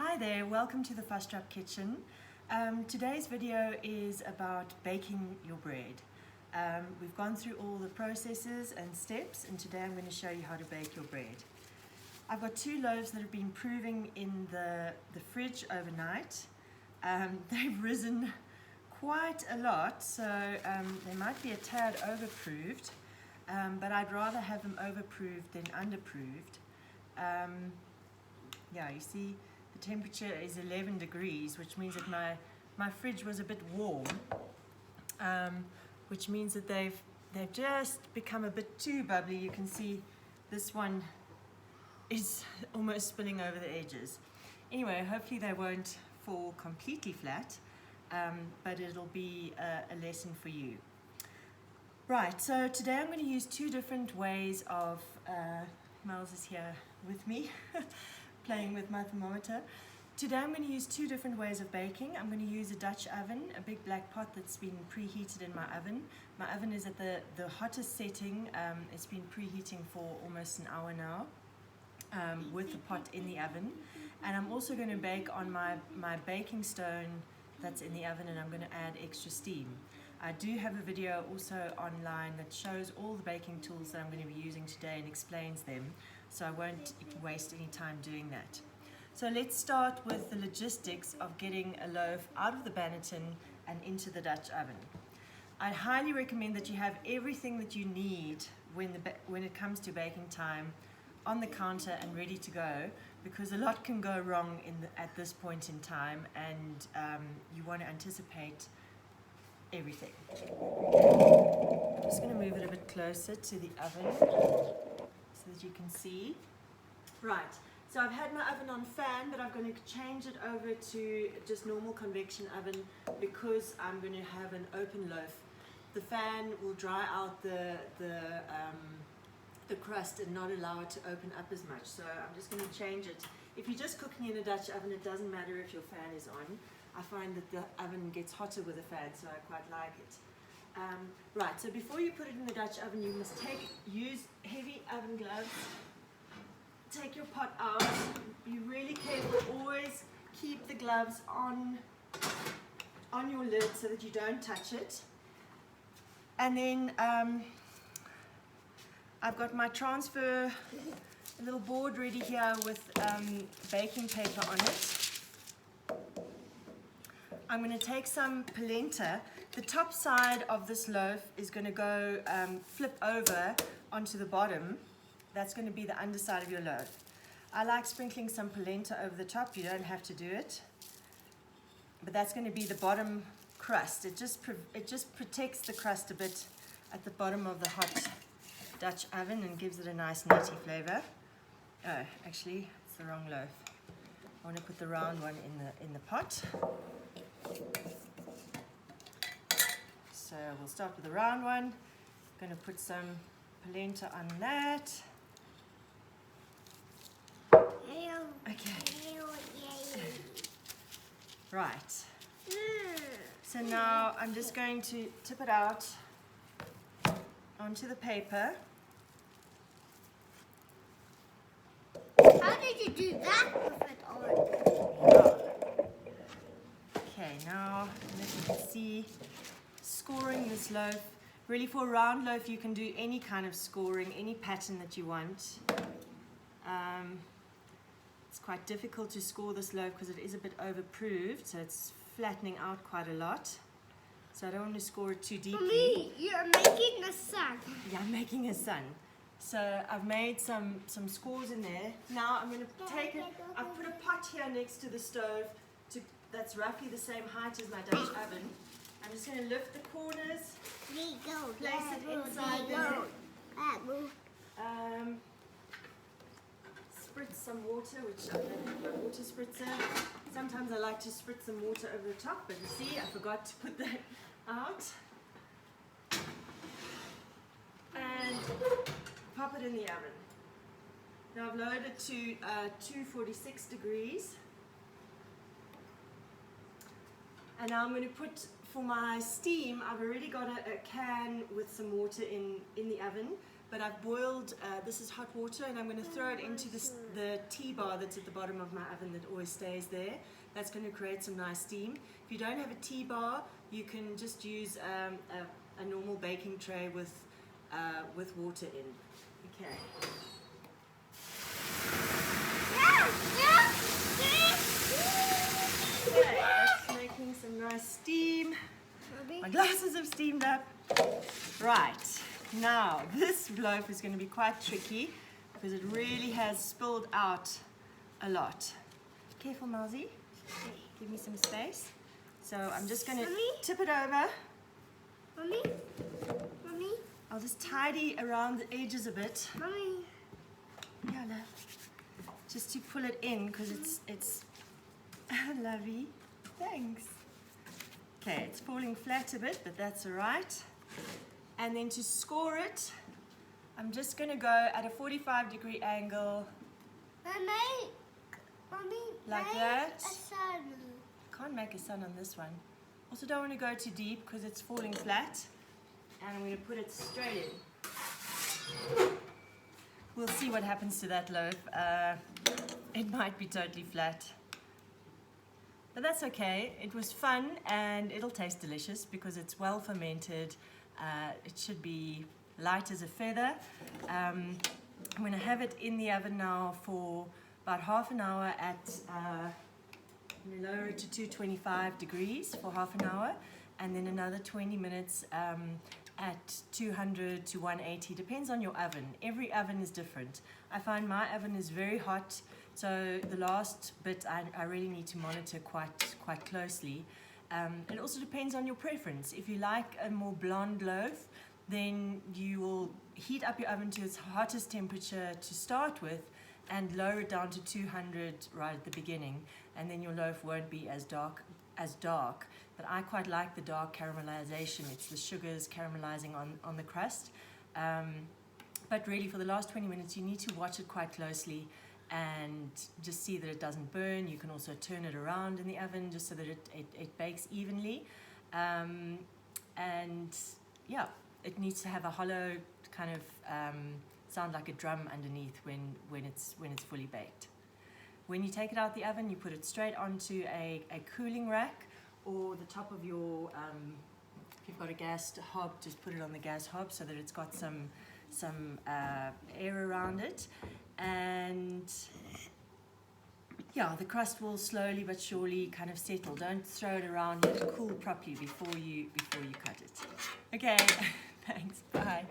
Hi there, welcome to the Vastrap Kitchen. Today's video is about baking your bread. We've gone through all the processes and steps, and today I'm going to show you how to bake your bread. I've got 2 loaves that have been proving in the fridge overnight. They've risen quite a lot, so they might be a tad overproved, but I'd rather have them overproved than underproved. Yeah, you see the temperature is 11 degrees, which means that my fridge was a bit warm, which means that they've just become a bit too bubbly. You can see this one is almost spilling over the edges. Anyway, hopefully they won't fall completely flat, but it'll be a lesson for you. Right, so today I'm going to use 2 different ways of, Miles is here with me, playing with my thermometer. Today I'm going to use 2 different ways of baking. I'm going to use a Dutch oven, a big black pot that's been preheated in my oven. My oven is at the hottest setting. It's been preheating for almost an hour now, with the pot in the oven. And I'm also going to bake on my baking stone that's in the oven, and I'm going to add extra steam. I do have a video also online that shows all the baking tools that I'm going to be using today and explains them, so I won't waste any time doing that. So let's start with the logistics of getting a loaf out of the Bannerton and into the Dutch oven. I highly recommend that you have everything that you need when it comes to baking time on the counter and ready to go, because a lot can go wrong at this point in time, and you want to anticipate everything. I'm just going to move it a bit closer to the oven so that you can see. Right, so I've had my oven on fan, but I'm going to change it over to just normal convection oven because I'm going to have an open loaf. The fan will dry out the crust and not allow it to open up as much, so I'm just going to change it. If you're just cooking in a Dutch oven, it doesn't matter if your fan is on. I find that the oven gets hotter with a fan, so I quite like it. Right, so before you put it in the Dutch oven, you must use heavy oven gloves. Take your pot out. Be really careful. Always keep the gloves on your lid so that you don't touch it. And then I've got my transfer, a little board ready here with baking paper on it. I'm going to take some polenta. The top side of this loaf is going to go flip over onto the bottom. That's going to be the underside of your loaf. I like sprinkling some polenta over the top. You don't have to do it, but that's going to be the bottom crust. It just protects the crust a bit at the bottom of the hot Dutch oven and gives it a nice nutty flavor. Oh, actually, it's the wrong loaf. I want to put the round one in the pot. So we'll start with the round one. I'm going to put some polenta on that. Okay. Right. So now I'm just going to tip it out onto the paper. How did you do that with it on? Okay, now as you can see, scoring this loaf. Really, for a round loaf you can do any kind of scoring, any pattern that you want. It's quite difficult to score this loaf because it is a bit overproved, so it's flattening out quite a lot. So I don't want to score it too deeply. Me, you're making a sun. Yeah, I'm making a sun. So I've made some scores in there. Now I'm going to take it. I've put a pot here next to the stove that's roughly the same height as my Dutch oven. I'm just going to lift the corners, place it inside there, spritz some water, which I'm going to have my water spritzer. Sometimes I like to spritz some water over the top, but you see, I forgot to put that out. And pop it in the oven. Now I've lowered it to 246 degrees. And now I'm going to put, for my steam, I've already got a can with some water in the oven. but I've boiled, this is hot water, and I'm going to throw it into the tea bar that's at the bottom of my oven that always stays there. That's going to create some nice steam. If you don't have a tea bar, you can just use a normal baking tray with water in. Okay. Okay, that's making some nice steam. My glasses have steamed up. Right, now this loaf is going to be quite tricky because it really has spilled out a lot. Careful, Mousy. Give me some space. So I'm just going to tip it over. Mommy? Mommy? I'll just tidy around the edges a bit. Mommy? Yeah, love. Just to pull it in because it's lovey. Thanks. Okay, it's falling flat a bit, but that's all right. And then to score it, I'm just going to go at a 45-degree angle. Mommy, like that. A sun. Can't make a sun on this one. Also don't want to go too deep because it's falling flat. And I'm going to put it straight in. We'll see what happens to that loaf. It might be totally flat. But that's okay. It was fun and it'll taste delicious because it's well fermented. It should be light as a feather. I'm going to have it in the oven now for about half an hour at, I'm going to lower it to 225 degrees for half an hour, and then another 20 minutes at 200 to 180, depends on your oven. Every oven is different. I find my oven is very hot, so the last bit I really need to monitor quite closely. It also depends on your preference. If you like a more blonde loaf, then you will heat up your oven to its hottest temperature to start with and lower it down to 200 right at the beginning, and then your loaf won't be as dark. But I quite like the dark caramelization. It's the sugars caramelizing on the crust. But really for the last 20 minutes you need to watch it quite closely and just see that it doesn't burn. You can also turn it around in the oven just so that it bakes evenly. And yeah, it needs to have a hollow kind of sound like a drum underneath when it's fully baked. When you take it out the oven, you put it straight onto a cooling rack or the top of your, if you've got a gas hob, just put it on the gas hob so that it's got some air around it. And yeah, the crust will slowly but surely kind of settle. Don't throw it around, let it cool properly before you cut it. Okay, thanks, bye.